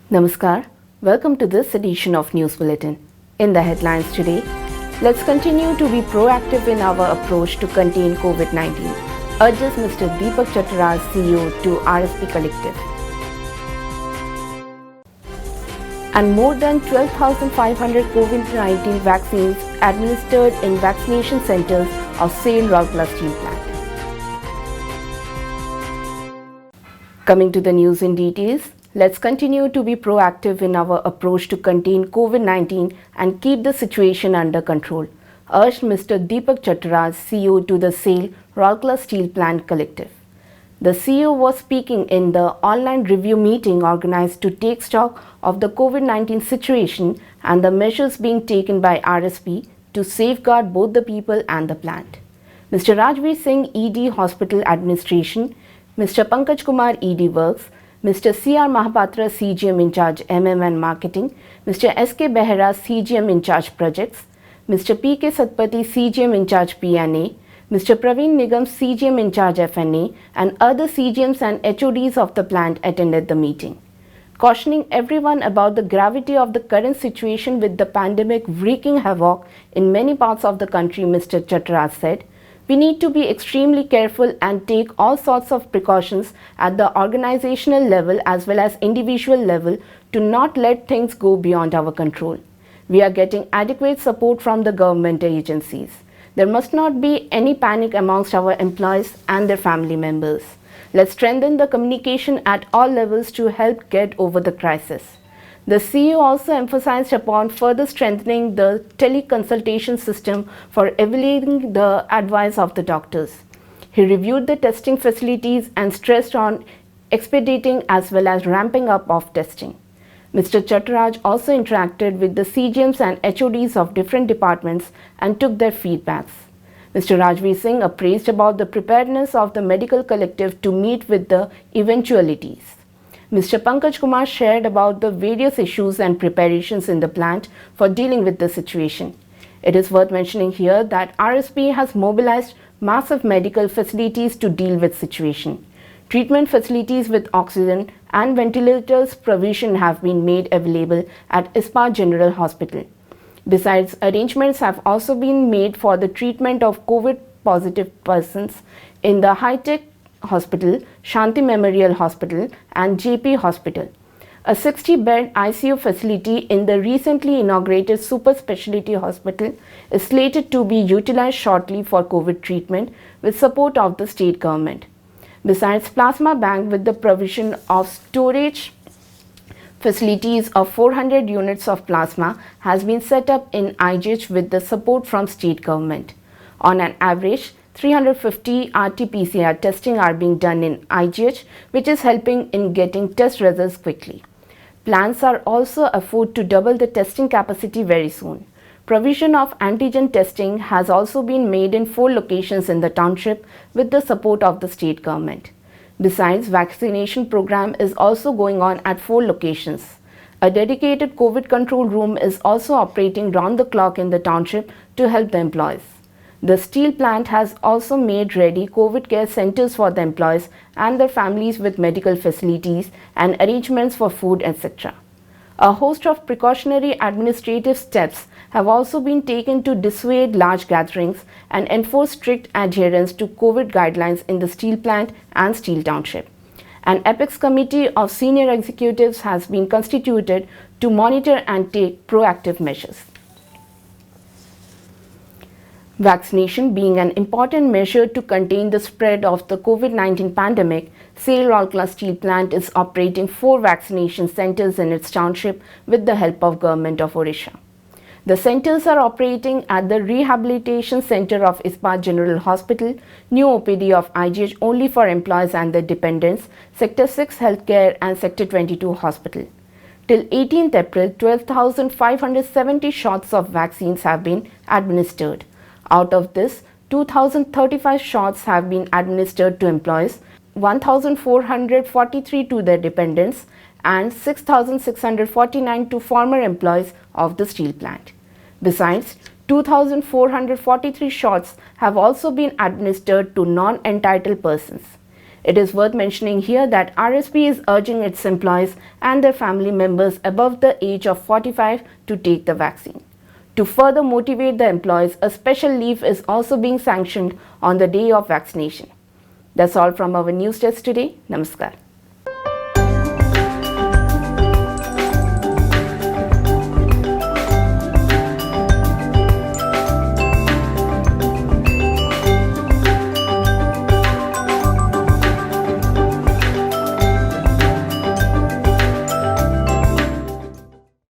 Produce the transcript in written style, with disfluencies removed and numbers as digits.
Namaskar. Welcome to this edition of News Bulletin. In the headlines today, let's continue to be proactive in our approach to contain COVID-19, urges Mr. Deepak Chattaraj, CEO, to RSP Collective. And more than 12,500 COVID-19 vaccines administered in vaccination centers of SAIL Rourkela Steel Plant. Coming to the news in details, let's continue to be proactive in our approach to contain COVID-19 and keep the situation under control, urged Mr. Deepak Chattaraj, CEO, to the SAIL Rourkela Steel Plant Collective. The CEO was speaking in the online review meeting organized to take stock of the COVID-19 situation and the measures being taken by RSP to safeguard both the people and the plant. Mr. Rajveer Singh, ED Hospital Administration, Mr. Pankaj Kumar, ED Works, Mr. C.R. Mahapatra, CGM in charge MM and Marketing, Mr. S.K. Behera, CGM in charge Projects, Mr. P.K. Satpathy, CGM in charge PNA, Mr. Praveen Nigam, CGM in charge FNA, and other CGMs and HODs of the plant attended the meeting. Cautioning everyone about the gravity of the current situation with the pandemic wreaking havoc in many parts of the country, Mr. Chattaraj said, "We need to be extremely careful and take all sorts of precautions at the organizational level as well as individual level to not let things go beyond our control. We are getting adequate support from the government agencies. There must not be any panic amongst our employees and their family members. Let's strengthen the communication at all levels to help get over the crisis." The CEO also emphasized upon further strengthening the teleconsultation system for evaluating the advice of the doctors. He reviewed the testing facilities and stressed on expediting as well as ramping up of testing. Mr. Chattaraj also interacted with the CGMs and HODs of different departments and took their feedbacks. Mr. Rajveer Singh appraised about the preparedness of the medical collective to meet with the eventualities. Mr. Pankaj Kumar shared about the various issues and preparations in the plant for dealing with the situation. It is worth mentioning here that RSP has mobilized massive medical facilities to deal with situation. Treatment facilities with oxygen and ventilators provision have been made available at Ispat General Hospital. Besides, arrangements have also been made for the treatment of COVID-positive persons in the high-tech Hospital, Shanti Memorial Hospital and JP Hospital. A 60-bed ICU facility in the recently inaugurated Super Speciality Hospital is slated to be utilized shortly for COVID treatment with support of the state government. Besides, plasma bank with the provision of storage facilities of 400 units of plasma has been set up in IGH with the support from state government. On an average, 350 RT-PCR testing are being done in IGH, which is helping in getting test results quickly. Plans are also afoot to double the testing capacity very soon. Provision of antigen testing has also been made in 4 locations in the township with the support of the state government. Besides, vaccination program is also going on at 4 locations. A dedicated COVID control room is also operating round the clock in the township to help the employees. The steel plant has also made ready COVID care centers for the employees and their families with medical facilities and arrangements for food, etc. A host of precautionary administrative steps have also been taken to dissuade large gatherings and enforce strict adherence to COVID guidelines in the steel plant and steel township. An apex committee of senior executives has been constituted to monitor and take proactive measures. Vaccination being an important measure to contain the spread of the COVID-19 pandemic, SAIL Rourkela Steel Plant is operating 4 vaccination centers in its township with the help of Government of Odisha. The centers are operating at the Rehabilitation Center of Ispat General Hospital, new OPD of IGH only for employees and their dependents, Sector 6 Healthcare and Sector 22 Hospital. Till 18th April, 12,570 shots of vaccines have been administered. Out of this, 2,035 shots have been administered to employees, 1,443 to their dependents, and 6,649 to former employees of the steel plant. Besides, 2,443 shots have also been administered to non-entitled persons. It is worth mentioning here that RSP is urging its employees and their family members above the age of 45 to take the vaccine. To further motivate the employees, a special leave is also being sanctioned on the day of vaccination. That's all from our news desk today. Namaskar.